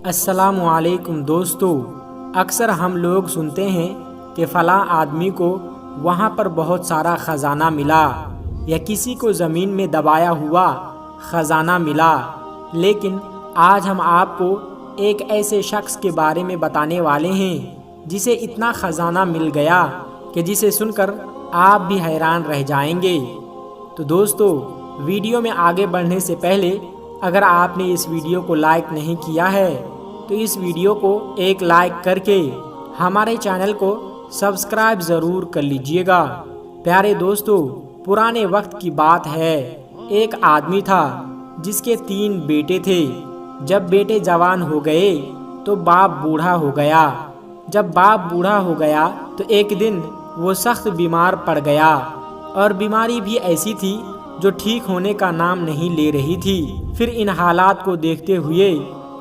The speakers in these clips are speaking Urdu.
السلام علیکم دوستو، اکثر ہم لوگ سنتے ہیں کہ فلاں آدمی کو وہاں پر بہت سارا خزانہ ملا یا کسی کو زمین میں دبایا ہوا خزانہ ملا، لیکن آج ہم آپ کو ایک ایسے شخص کے بارے میں بتانے والے ہیں جسے اتنا خزانہ مل گیا کہ جسے سن کر آپ بھی حیران رہ جائیں گے۔ تو دوستو، ویڈیو میں آگے بڑھنے سے پہلے اگر آپ نے اس ویڈیو کو لائک نہیں کیا ہے تو اس ویڈیو کو ایک لائک کر کے ہمارے چینل کو سبسکرائب ضرور کر لیجئے گا۔ پیارے دوستو، پرانے وقت کی بات ہے، ایک آدمی تھا جس کے 3 بیٹے تھے۔ جب بیٹے جوان ہو گئے تو باپ بوڑھا ہو گیا۔ جب باپ بوڑھا ہو گیا تو ایک دن وہ سخت بیمار پڑ گیا، اور بیماری بھی ایسی تھی جو ٹھیک ہونے کا نام نہیں لے رہی تھی۔ پھر ان حالات کو دیکھتے ہوئے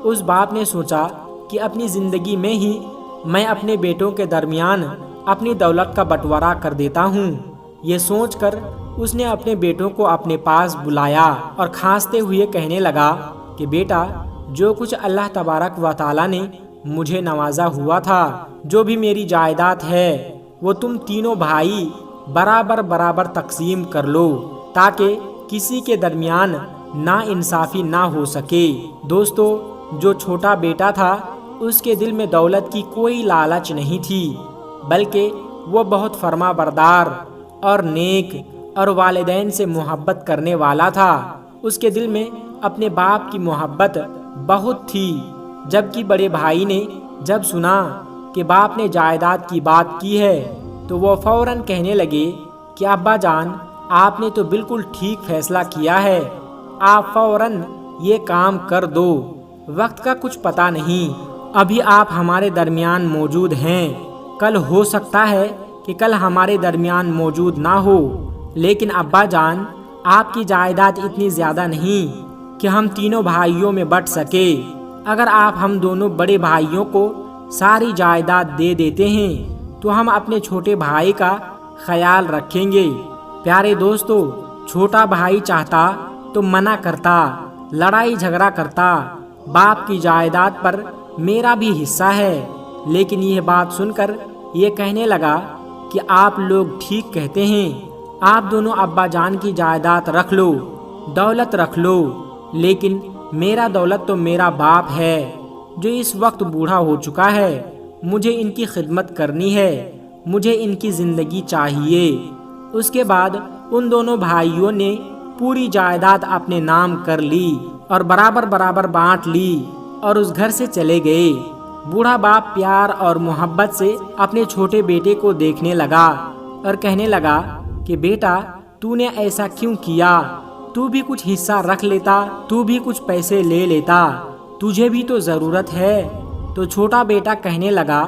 اس باپ نے سوچا کہ اپنی زندگی میں ہی میں اپنے بیٹوں کے درمیان اپنی دولت کا بٹوارا کر دیتا ہوں۔ یہ سوچ کر اس نے اپنے بیٹوں کو اپنے پاس بلایا اور کھانستے ہوئے کہنے لگا کہ بیٹا، جو کچھ اللہ تبارک و تعالی نے مجھے نوازا ہوا تھا، جو بھی میری جائیداد ہے، وہ تم تینوں بھائی برابر برابر تقسیم کر لو تاکہ کسی کے درمیان نا انصافی نہ ہو سکے۔ دوستو، جو چھوٹا بیٹا تھا اس کے دل میں دولت کی کوئی لالچ نہیں تھی، بلکہ وہ بہت فرما بردار اور نیک اور والدین سے محبت کرنے والا تھا۔ اس کے دل میں اپنے باپ کی محبت بہت تھی، جبکہ بڑے بھائی نے جب سنا کہ باپ نے جائیداد کی بات کی ہے تو وہ فوراً کہنے لگے کہ ابا جان، آپ نے تو بالکل ٹھیک فیصلہ کیا ہے، آپ فوراً یہ کام کر دو، وقت کا کچھ پتہ نہیں، ابھی آپ ہمارے درمیان موجود ہیں، کل ہو سکتا ہے کہ کل ہمارے درمیان موجود نہ ہو، لیکن ابا جان، آپ کی جائیداد اتنی زیادہ نہیں کہ ہم تینوں بھائیوں میں بٹ سکے۔ اگر آپ ہم دونوں بڑے بھائیوں کو ساری جائیداد دے دیتے ہیں تو ہم اپنے چھوٹے بھائی کا خیال رکھیں گے۔ پیارے دوستو، چھوٹا بھائی چاہتا تو منع کرتا، لڑائی جھگڑا کرتا، باپ کی جائیداد پر میرا بھی حصہ ہے، لیکن یہ بات سن کر یہ کہنے لگا کہ آپ لوگ ٹھیک کہتے ہیں، آپ دونوں ابا جان کی جائیداد رکھ لو، دولت رکھ لو، لیکن میرا دولت تو میرا باپ ہے جو اس وقت بوڑھا ہو چکا ہے، مجھے ان کی خدمت کرنی ہے، مجھے ان کی زندگی چاہیے۔ اس کے بعد ان دونوں بھائیوں نے پوری جائیداد اپنے نام کر لی اور برابر برابر بانٹ لی اور اس گھر سے چلے گئے۔ بوڑھا باپ پیار اور محبت سے اپنے چھوٹے بیٹے کو دیکھنے لگا اور کہنے لگا کہ بیٹا، تو نے ایسا کیوں کیا؟ تو بھی کچھ حصہ رکھ لیتا، تو بھی کچھ پیسے لے لیتا، تجھے بھی تو ضرورت ہے۔ تو چھوٹا بیٹا کہنے لگا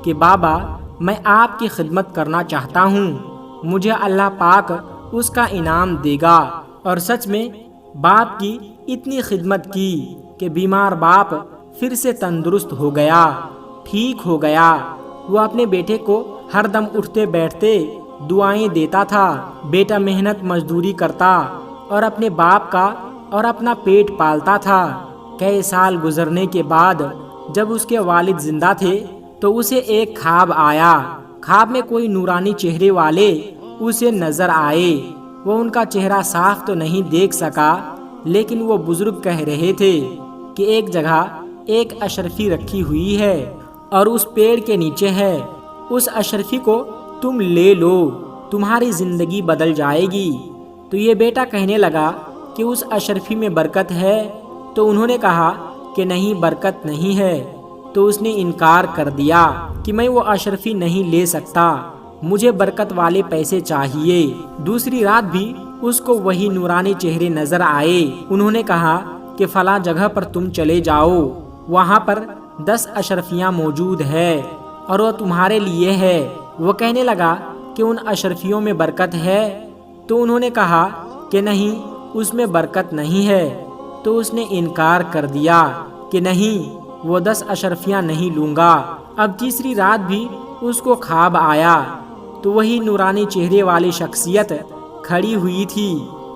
کہ بابا، میں آپ کی خدمت کرنا چاہتا ہوں، مجھے اللہ پاک اس کا انعام دے گا۔ اور سچ میں باپ کی اتنی خدمت کی کہ بیمار باپ پھر سے تندرست ہو گیا، ٹھیک ہو گیا۔ وہ اپنے بیٹے کو ہر دم اٹھتے بیٹھتے دعائیں دیتا تھا، بیٹا محنت مزدوری کرتا اور اپنے باپ کا اور اپنا پیٹ پالتا تھا۔ کئی سال گزرنے کے بعد جب اس کے والد زندہ تھے تو اسے ایک خواب آیا۔ خواب میں کوئی نورانی چہرے والے اسے نظر آئے۔ وہ ان کا چہرہ صاف تو نہیں دیکھ سکا، لیکن وہ بزرگ کہہ رہے تھے کہ ایک جگہ ایک اشرفی رکھی ہوئی ہے اور اس پیڑ کے نیچے ہے، اس اشرفی کو تم لے لو، تمہاری زندگی بدل جائے گی۔ تو یہ بیٹا کہنے لگا کہ اس اشرفی میں برکت ہے؟ تو انہوں نے کہا کہ نہیں، برکت نہیں ہے۔ تو اس نے انکار کر دیا کہ میں وہ اشرفی نہیں لے سکتا، مجھے برکت والے پیسے چاہیے۔ دوسری رات بھی اس کو وہی نورانی چہرے نظر آئے۔ انہوں نے کہا کہ فلاں جگہ پر تم چلے جاؤ، وہاں پر 10 اشرفیاں موجود ہے اور وہ تمہارے لیے ہے۔ وہ کہنے لگا کہ ان اشرفیوں میں برکت ہے؟ تو انہوں نے کہا کہ نہیں، اس میں برکت نہیں ہے۔ تو اس نے انکار کر دیا کہ نہیں، وہ 10 اشرفیاں نہیں لوں گا۔ اب تیسری رات بھی اس کو خواب آیا تو وہی نورانی چہرے والی شخصیت کھڑی ہوئی تھی۔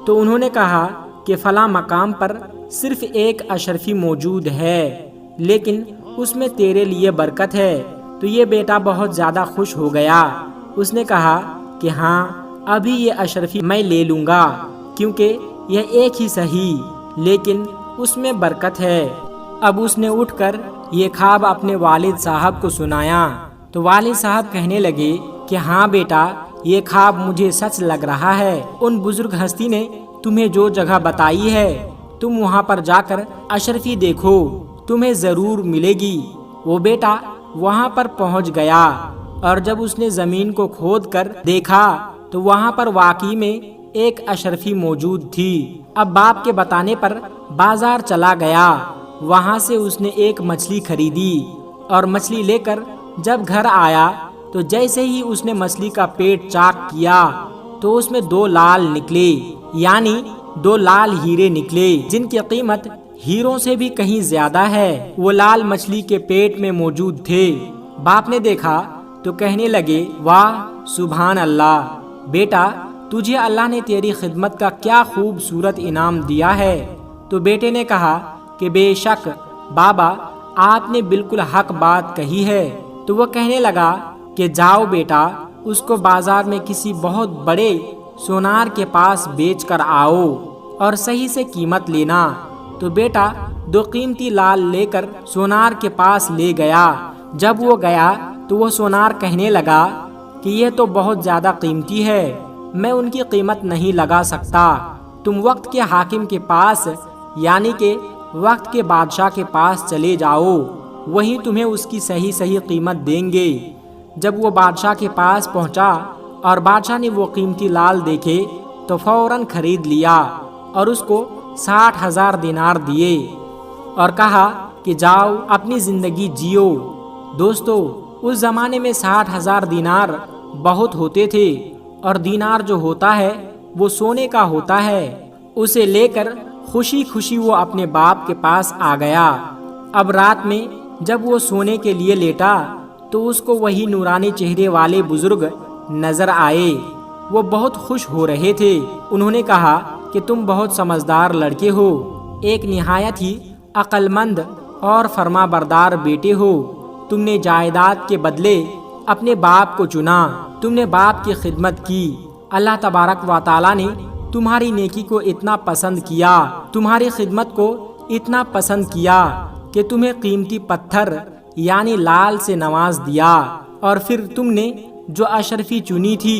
تو انہوں نے کہا کہ فلاں مقام پر صرف ایک اشرفی موجود ہے، لیکن اس میں تیرے لیے برکت ہے۔ تو یہ بیٹا بہت زیادہ خوش ہو گیا۔ اس نے کہا کہ ہاں، ابھی یہ اشرفی میں لے لوں گا، کیونکہ یہ ایک ہی صحیح، لیکن اس میں برکت ہے۔ اب اس نے اٹھ کر یہ خواب اپنے والد صاحب کو سنایا، تو والد صاحب کہنے لگے کہ ہاں بیٹا، یہ خواب مجھے سچ لگ رہا ہے۔ ان بزرگ ہستی نے تمہیں جو جگہ بتائی ہے، تم وہاں پر جا کر اشرفی دیکھو، تمہیں ضرور ملے گی۔ وہ بیٹا وہاں پر پہنچ گیا، اور جب اس نے زمین کو کھود کر دیکھا تو وہاں پر واقعی میں ایک اشرفی موجود تھی۔ اب باپ کے بتانے پر بازار چلا گیا، وہاں سے اس نے ایک مچھلی خریدی، اور مچھلی لے کر جب گھر آیا تو جیسے ہی اس نے مچھلی کا پیٹ چاک کیا تو اس میں 2 لال نکلے، یعنی 2 لال ہیرے نکلے، جن کی قیمت ہیروں سے بھی کہیں زیادہ ہے۔ وہ لال مچھلی کے پیٹ میں موجود تھے۔ باپ نے دیکھا تو کہنے لگے، واہ سبحان اللہ، بیٹا تجھے اللہ نے تیری خدمت کا کیا خوبصورت انعام دیا ہے۔ تو بیٹے نے کہا کہ بے شک بابا، آپ نے بالکل حق بات کہی ہے۔ تو وہ کہنے لگا کہ جاؤ بیٹا، اس کو بازار میں کسی بہت بڑے سونار کے پاس بیچ کر آؤ اور صحیح سے قیمت لینا۔ تو بیٹا 2 قیمتی لال لے کر سونار کے پاس لے گیا۔ جب وہ گیا تو وہ سونار کہنے لگا کہ یہ تو بہت زیادہ قیمتی ہے، میں ان کی قیمت نہیں لگا سکتا، تم وقت کے حاکم کے پاس، یعنی کہ وقت کے بادشاہ کے پاس چلے جاؤ، وہی تمہیں اس کی صحیح قیمت دیں گے۔ جب وہ بادشاہ کے پاس پہنچا اور بادشاہ نے وہ قیمتی لال دیکھے تو فوراً خرید لیا اور اس کو 60,000 دینار دیے اور کہا کہ جاؤ اپنی زندگی جیو۔ دوستو، اس زمانے میں 60,000 دینار بہت ہوتے تھے، اور دینار جو ہوتا ہے وہ سونے کا ہوتا ہے۔ اسے لے کر خوشی خوشی وہ اپنے باپ کے پاس آ گیا۔ اب رات میں جب وہ سونے کے لیے لیٹا تو اس کو وہی نورانی چہرے والے بزرگ نظر آئے۔ وہ بہت خوش ہو رہے تھے۔ انہوں نے کہا کہ تم بہت سمجھدار لڑکے ہو، ایک نہایت ہی عقل مند اور فرما بردار بیٹے ہو۔ تم نے جائیداد کے بدلے اپنے باپ کو چنا، تم نے باپ کی خدمت کی۔ اللہ تبارک و تعالیٰ نے تمہاری نیکی کو اتنا پسند کیا، تمہاری خدمت کو اتنا پسند کیا کہ تمہیں قیمتی پتھر یعنی لال سے نواز دیا، اور پھر تم نے جو اشرفی چنی تھی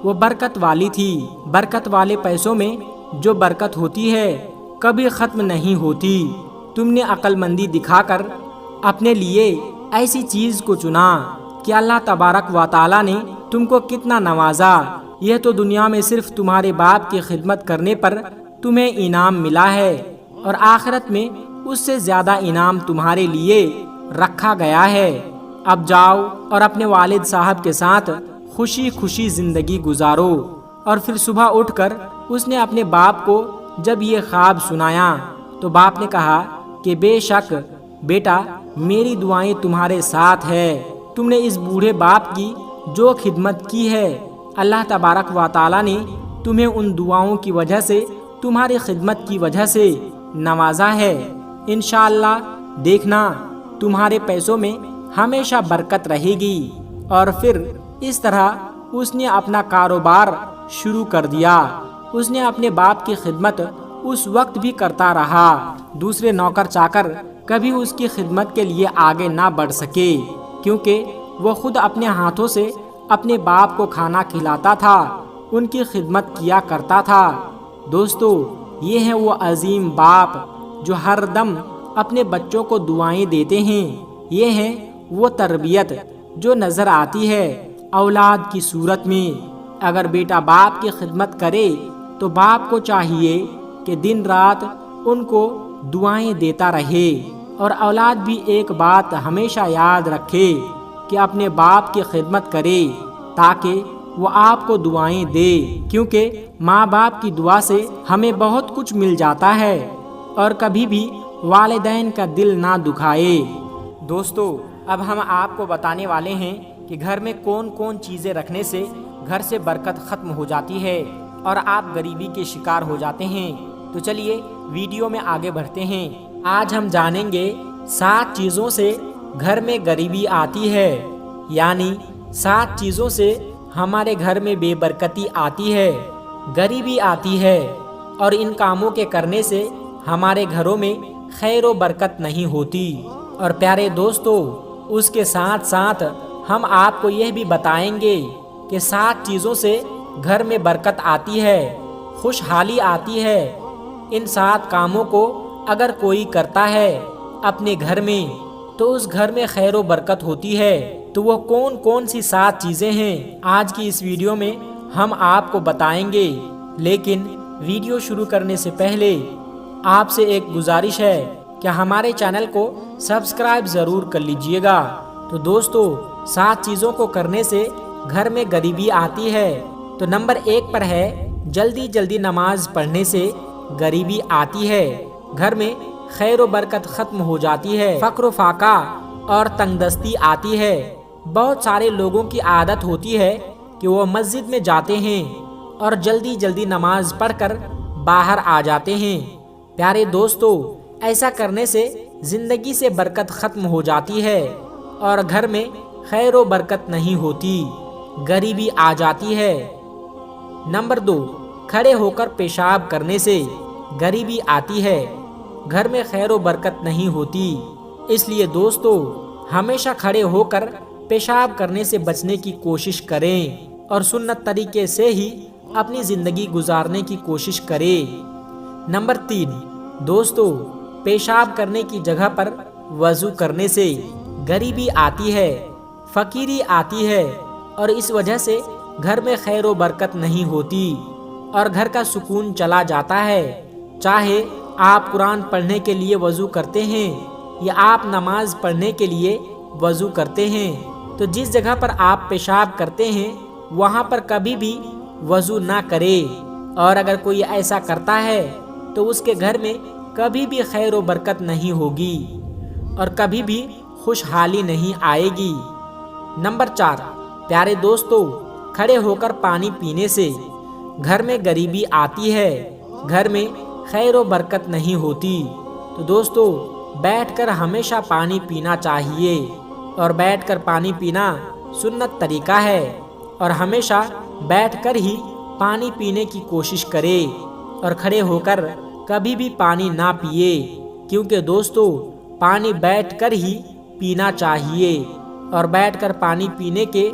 وہ برکت والی تھی۔ برکت والے پیسوں میں جو برکت ہوتی ہے کبھی ختم نہیں ہوتی۔ تم نے عقل مندی دکھا کر اپنے لیے ایسی چیز کو چنا کہ اللہ تبارک و تعالیٰ نے تم کو کتنا نوازا۔ یہ تو دنیا میں صرف تمہارے باپ کی خدمت کرنے پر تمہیں انعام ملا ہے، اور آخرت میں اس سے زیادہ انعام تمہارے لیے رکھا گیا ہے۔ اب جاؤ اور اپنے والد صاحب کے ساتھ خوشی خوشی زندگی گزارو۔ اور پھر صبح اٹھ کر اس نے اپنے باپ کو جب یہ خواب سنایا تو باپ نے کہا کہ بے شک بیٹا، میری دعائیں تمہارے ساتھ ہے۔ تم نے اس بوڑھے باپ کی جو خدمت کی ہے، اللہ تبارک و تعالیٰ نے تمہیں ان دعاؤں کی وجہ سے، تمہاری خدمت کی وجہ سے نوازا ہے۔ انشاءاللہ دیکھنا تمہارے پیسوں میں ہمیشہ برکت رہے گی۔ اور پھر اس طرح اس نے اپنا کاروبار شروع کر دیا۔ اس نے اپنے باپ کی خدمت اس وقت بھی کرتا رہا۔ دوسرے نوکر چاکر کبھی اس کی خدمت کے لیے آگے نہ بڑھ سکے، کیونکہ وہ خود اپنے ہاتھوں سے اپنے باپ کو کھانا کھلاتا تھا، ان کی خدمت کیا کرتا تھا۔ دوستو، یہ ہیں وہ عظیم باپ جو ہر دم اپنے بچوں کو دعائیں دیتے ہیں۔ یہ ہے وہ تربیت جو نظر آتی ہے اولاد کی صورت میں۔ اگر بیٹا باپ کی خدمت کرے تو باپ کو چاہیے کہ دن رات ان کو دعائیں دیتا رہے، اور اولاد بھی ایک بات ہمیشہ یاد رکھے کہ اپنے باپ کی خدمت کرے تاکہ وہ آپ کو دعائیں دے، کیونکہ ماں باپ کی دعا سے ہمیں بہت کچھ مل جاتا ہے، اور کبھی بھی والدین کا دل نہ دکھائے۔ دوستو، اب ہم آپ کو بتانے والے ہیں کہ گھر میں کون کون چیزیں رکھنے سے گھر سے برکت ختم ہو جاتی ہے اور آپ غریبی کے شکار ہو جاتے ہیں۔ تو چلیے ویڈیو میں آگے بڑھتے ہیں۔ آج ہم جانیں گے 7 چیزوں سے گھر میں غریبی آتی ہے، یعنی 7 چیزوں سے ہمارے گھر میں بے برکتی آتی ہے، غریبی آتی ہے، اور ان کاموں کے کرنے سے ہمارے گھروں میں خیر و برکت نہیں ہوتی۔ اور پیارے دوستو، اس کے ساتھ ساتھ ہم آپ کو یہ بھی بتائیں گے کہ 7 چیزوں سے گھر میں برکت آتی ہے، خوشحالی آتی ہے۔ ان 7 کاموں کو اگر کوئی کرتا ہے اپنے گھر میں تو اس گھر میں خیر و برکت ہوتی ہے۔ تو وہ کون کون سی 7 چیزیں ہیں، آج کی اس ویڈیو میں ہم آپ کو بتائیں گے۔ لیکن ویڈیو شروع کرنے سے پہلے آپ سے ایک گزارش ہے کہ ہمارے چینل کو سبسکرائب ضرور کر لیجئے گا۔ تو دوستو، 7 چیزوں کو کرنے سے گھر میں غریبی آتی ہے۔ تو نمبر 1 پر ہے، جلدی جلدی نماز پڑھنے سے غریبی آتی ہے، گھر میں خیر و برکت ختم ہو جاتی ہے، فقر و فاقہ اور تنگ دستی آتی ہے۔ بہت سارے لوگوں کی عادت ہوتی ہے کہ وہ مسجد میں جاتے ہیں اور جلدی جلدی نماز پڑھ کر باہر آ جاتے ہیں۔ پیارے دوستو، ایسا کرنے سے زندگی سے برکت ختم ہو جاتی ہے اور گھر میں خیر و برکت نہیں ہوتی، غریبی آ جاتی ہے۔ نمبر 2، کھڑے ہو کر پیشاب کرنے سے غریبی آتی ہے، گھر میں خیر و برکت نہیں ہوتی۔ اس لیے دوستو، ہمیشہ کھڑے ہو کر پیشاب کرنے سے بچنے کی کوشش کریں اور سنت طریقے سے ہی اپنی زندگی گزارنے کی کوشش کریں۔ نمبر 3، دوستو، پیشاب کرنے کی جگہ پر وضو کرنے سے غریبی آتی ہے، فقیری آتی ہے، اور اس وجہ سے گھر میں خیر و برکت نہیں ہوتی اور گھر کا سکون چلا جاتا ہے۔ چاہے آپ قرآن پڑھنے کے لیے وضو کرتے ہیں یا آپ نماز پڑھنے کے لیے وضو کرتے ہیں، تو جس جگہ پر آپ پیشاب کرتے ہیں وہاں پر کبھی بھی وضو نہ کرے، اور اگر کوئی ایسا کرتا ہے تو اس کے گھر میں کبھی بھی خیر و برکت نہیں ہوگی اور کبھی بھی خوشحالی نہیں آئے گی۔ نمبر 4، پیارے دوستو، کھڑے ہو کر پانی پینے سے گھر میں غریبی آتی ہے، گھر میں خیر و برکت نہیں ہوتی۔ تو دوستو، بیٹھ کر ہمیشہ پانی پینا چاہیے، اور بیٹھ کر پانی پینا سنت طریقہ ہے، اور ہمیشہ بیٹھ کر ہی پانی پینے کی کوشش کرے اور کھڑے ہو کر کبھی بھی پانی نہ پیے، کیونکہ دوستو، پانی بیٹھ کر ہی پینا چاہیے، اور بیٹھ کر پانی پینے کے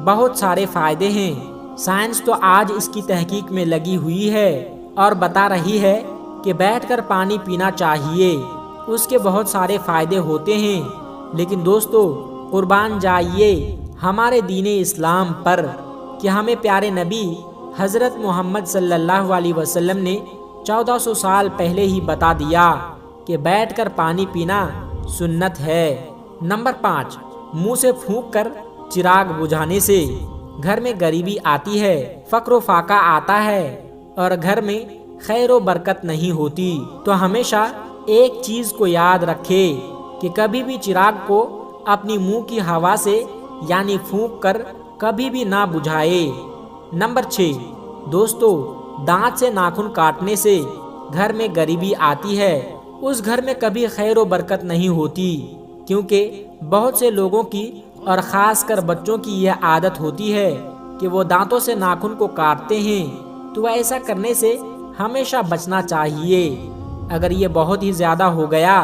بہت سارے فائدے ہیں۔ سائنس تو آج اس کی تحقیق میں لگی ہوئی ہے اور بتا رہی ہے کہ بیٹھ کر پانی پینا چاہیے، اس کے بہت سارے فائدے ہوتے ہیں۔ لیکن دوستو، قربان جائیے ہمارے دین اسلام پر کہ ہمیں پیارے نبی حضرت محمد صلی اللہ علیہ وسلم نے 1400 سال پہلے ہی بتا دیا کہ بیٹھ کر پانی پینا سنت ہے۔ نمبر 5، منہ سے پھونک کر چراغ بجھانے سے گھر میں غریبی آتی ہے، فقر و فاقہ آتا ہے اور گھر میں خیر و برکت نہیں ہوتی۔ تو ہمیشہ ایک چیز کو یاد رکھے کہ کبھی بھی چراغ کو اپنی منہ کی ہوا سے یعنی پھونک کر کبھی بھی نہ بجھائے۔ نمبر 6، دوستو، دانت سے ناخن کاٹنے سے گھر میں غریبی آتی ہے، اس گھر میں کبھی خیر و برکت نہیں ہوتی، کیونکہ بہت سے لوگوں کی اور خاص کر بچوں کی یہ عادت ہوتی ہے کہ وہ دانتوں سے ناخن کو کاٹتے ہیں۔ تو ایسا کرنے سے ہمیشہ بچنا چاہیے۔ اگر یہ بہت ہی زیادہ ہو گیا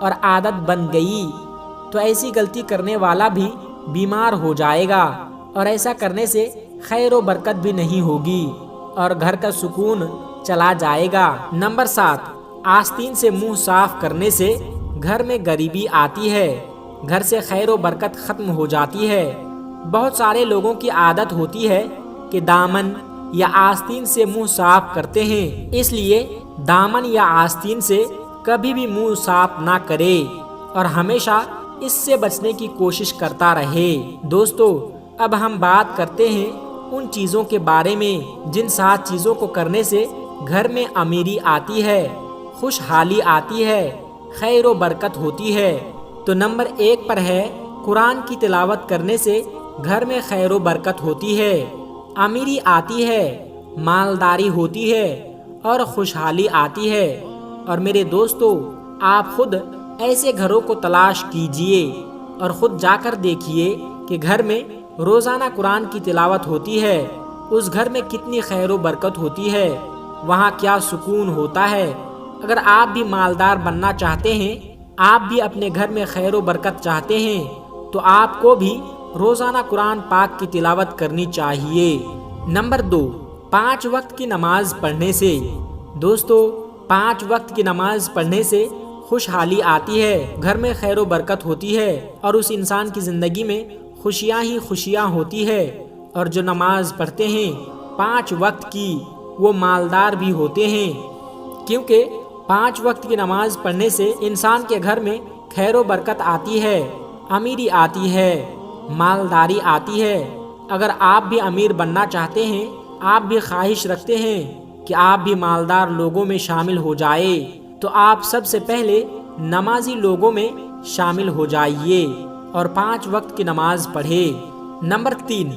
اور عادت بن گئی تو ایسی غلطی کرنے والا بھی بیمار ہو جائے گا، اور ایسا کرنے سے خیر و برکت بھی نہیں ہوگی اور گھر کا سکون چلا جائے گا۔ نمبر 7، آستین سے منہ صاف کرنے سے گھر میں غریبی آتی ہے، گھر سے خیر و برکت ختم ہو جاتی ہے۔ بہت سارے لوگوں کی عادت ہوتی ہے کہ دامن یا آستین سے منہ صاف کرتے ہیں، اس لیے دامن یا آستین سے کبھی بھی منہ صاف نہ کرے اور ہمیشہ اس سے بچنے کی کوشش کرتا رہے۔ دوستو، اب ہم بات کرتے ہیں ان چیزوں کے بارے میں جن 7 چیزوں کو کرنے سے گھر میں امیری آتی ہے، خوشحالی آتی ہے، خیر و برکت ہوتی ہے۔ تو نمبر 1 پر ہے، قرآن کی تلاوت کرنے سے گھر میں خیر و برکت ہوتی ہے، امیری آتی ہے، مالداری ہوتی ہے اور خوشحالی آتی ہے۔ اور میرے دوستو، آپ خود ایسے گھروں کو تلاش کیجئے اور خود جا کر دیکھیے کہ گھر میں روزانہ قرآن کی تلاوت ہوتی ہے، اس گھر میں کتنی خیر و برکت ہوتی ہے، وہاں کیا سکون ہوتا ہے۔ اگر آپ بھی مالدار بننا چاہتے ہیں، آپ بھی اپنے گھر میں خیر و برکت چاہتے ہیں، تو آپ کو بھی روزانہ قرآن پاک کی تلاوت کرنی چاہیے۔ نمبر 2، 5 وقت کی نماز پڑھنے سے۔ دوستو، 5 وقت کی نماز پڑھنے سے خوشحالی آتی ہے، گھر میں خیر و برکت ہوتی ہے اور اس انسان کی زندگی میں خوشیاں ہی خوشیاں ہوتی ہے۔ اور جو نماز پڑھتے ہیں 5 وقت کی، وہ مالدار بھی ہوتے ہیں، کیونکہ 5 وقت کی نماز پڑھنے سے انسان کے گھر میں خیر و برکت آتی ہے، امیری آتی ہے، مالداری آتی ہے۔ اگر آپ بھی امیر بننا چاہتے ہیں، آپ بھی خواہش رکھتے ہیں کہ آپ بھی مالدار لوگوں میں شامل ہو جائے، تو آپ سب سے پہلے نمازی لوگوں میں شامل ہو جائیے اور 5 وقت کی نماز پڑھے۔ نمبر 3،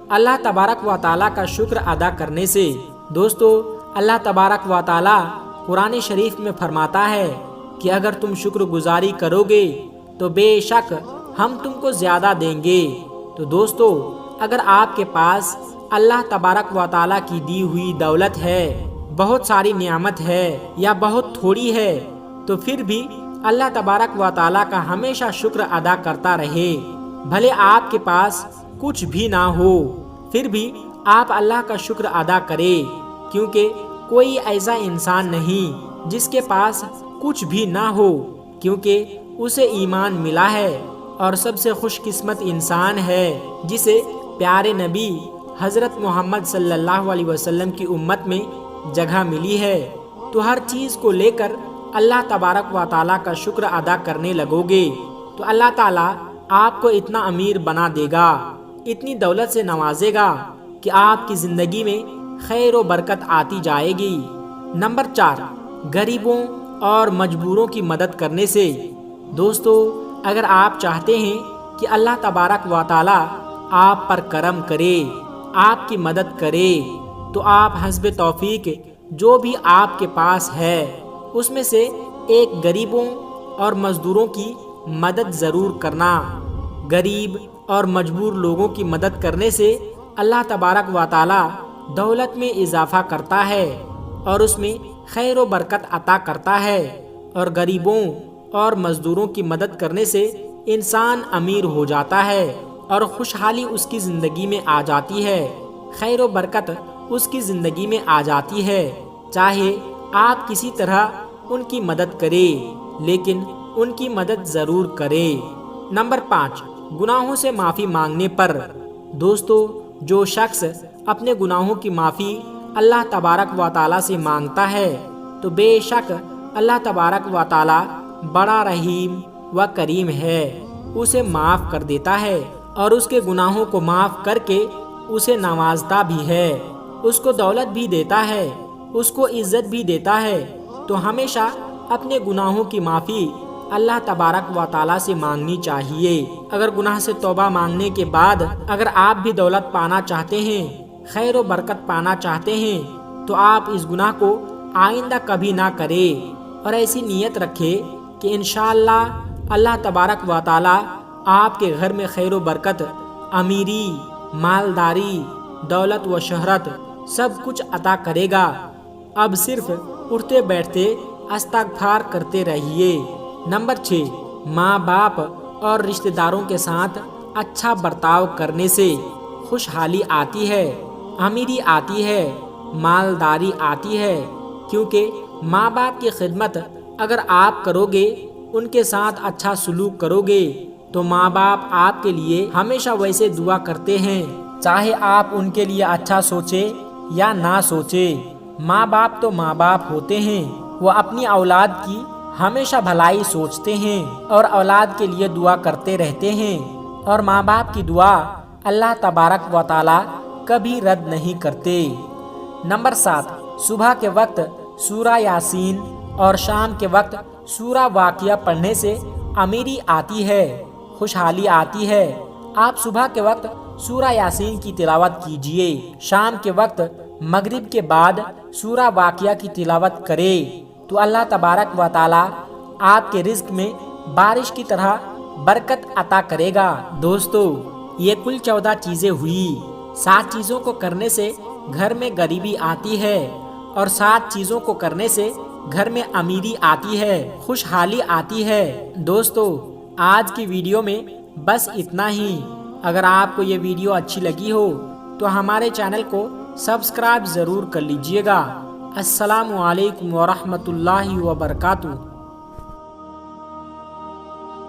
اللہ تبارک و تعالیٰ کا شکر ادا کرنے سے۔ دوستو، اللہ تبارک و تعالیٰ قرآن شریف میں فرماتا ہے کہ اگر تم شکر گزاری کرو گے تو بے شک ہم تم کو زیادہ دیں گے۔ تو دوستو، اگر آپ کے پاس اللہ تبارک و تعالیٰ کی دی ہوئی دولت ہے، بہت ساری نعمت ہے یا بہت تھوڑی ہے، تو پھر بھی اللہ تبارک و تعالیٰ کا ہمیشہ شکر ادا کرتا رہے۔ بھلے آپ کے پاس کچھ بھی نہ ہو، پھر بھی آپ اللہ کا شکر ادا کرے، کیونکہ کوئی ایسا انسان نہیں جس کے پاس کچھ بھی نہ ہو، کیونکہ اسے ایمان ملا ہے، اور سب سے خوش قسمت انسان ہے جسے پیارے نبی حضرت محمد صلی اللہ علیہ وسلم کی امت میں جگہ ملی ہے۔ تو ہر چیز کو لے کر اللہ تبارک و تعالیٰ کا شکر ادا کرنے لگو گے تو اللہ تعالیٰ آپ کو اتنا امیر بنا دے گا، اتنی دولت سے نوازے گا کہ آپ کی زندگی میں خیر و برکت آتی جائے گی۔ نمبر 4، غریبوں اور مجبوروں کی مدد کرنے سے۔ دوستو، اگر آپ چاہتے ہیں کہ اللہ تبارک و تعالیٰ آپ پر کرم کرے، آپ کی مدد کرے، تو آپ حسب توفیق جو بھی آپ کے پاس ہے اس میں سے ایک غریبوں اور مزدوروں کی مدد ضرور کرنا۔ غریب اور مجبور لوگوں کی مدد کرنے سے اللہ تبارک و تعالیٰ دولت میں اضافہ کرتا ہے اور اس میں خیر و برکت عطا کرتا ہے، اور غریبوں اور مزدوروں کی مدد کرنے سے انسان امیر ہو جاتا ہے اور خوشحالی اس کی زندگی میں آ جاتی ہے، خیر و برکت اس کی زندگی میں آ جاتی ہے۔ چاہے آپ کسی طرح ان کی مدد کریں، لیکن ان کی مدد ضرور کریں۔ نمبر 5، گناہوں سے معافی مانگنے پر۔ دوستو، جو شخص اپنے گناہوں کی معافی اللہ تبارک و تعالیٰ سے مانگتا ہے تو بے شک اللہ تبارک و تعالیٰ بڑا رحیم و کریم ہے، اسے معاف کر دیتا ہے اور اس کے گناہوں کو معاف کر کے اسے نوازتا بھی ہے، اس کو دولت بھی دیتا ہے، اس کو عزت بھی دیتا ہے۔ تو ہمیشہ اپنے گناہوں کی معافی اللہ تبارک و تعالیٰ سے مانگنی چاہیے۔ اگر گناہ سے توبہ مانگنے کے بعد اگر آپ بھی دولت پانا چاہتے ہیں، خیر و برکت پانا چاہتے ہیں، تو آپ اس گناہ کو آئندہ کبھی نہ کریں اور ایسی نیت رکھے کہ انشاءاللہ اللہ تبارک و تعالیٰ آپ کے گھر میں خیر و برکت، امیری، مالداری، دولت و شہرت سب کچھ عطا کرے گا۔ اب صرف اٹھتے بیٹھتے استغفار کرتے رہیے۔ نمبر 6، ماں باپ اور رشتہ داروں کے ساتھ اچھا برتاؤ کرنے سے خوشحالی آتی ہے، امیری آتی ہے، مالداری آتی ہے، کیونکہ ماں باپ کی خدمت اگر آپ کرو گے، ان کے ساتھ اچھا سلوک کرو گے، تو ماں باپ آپ کے لیے ہمیشہ ویسے دعا کرتے ہیں، چاہے آپ ان کے لیے اچھا سوچے یا نہ سوچے۔ ماں باپ تو ماں باپ ہوتے ہیں، وہ اپنی اولاد کی ہمیشہ بھلائی سوچتے ہیں اور اولاد کے لیے دعا کرتے رہتے ہیں، اور ماں باپ کی دعا اللہ تبارک و تعالیٰ کبھی رد نہیں کرتے۔ نمبر 7، صبح کے وقت سورہ یاسین اور شام کے وقت سورہ واقعہ پڑھنے سے امیری آتی ہے، خوشحالی آتی ہے۔ آپ صبح کے وقت سورہ یاسین کی تلاوت کیجئے، شام کے وقت مغرب کے بعد سورہ واقعہ کی تلاوت کرے، تو اللہ تبارک و تعالیٰ آپ کے رزق میں بارش کی طرح برکت عطا کرے گا۔ دوستو، یہ کل 14 چیزیں ہوئی۔ 7 چیزوں کو کرنے سے گھر میں غریبی آتی ہے اور 7 چیزوں کو کرنے سے گھر میں امیری آتی ہے، خوشحالی آتی ہے۔ دوستو، آج کی ویڈیو میں بس اتنا ہی۔ اگر آپ کو یہ ویڈیو اچھی لگی ہو تو ہمارے چینل کو سبسکرائب ضرور کر لیجئے گا۔ السلام علیکم ورحمۃ اللہ وبرکاتہ۔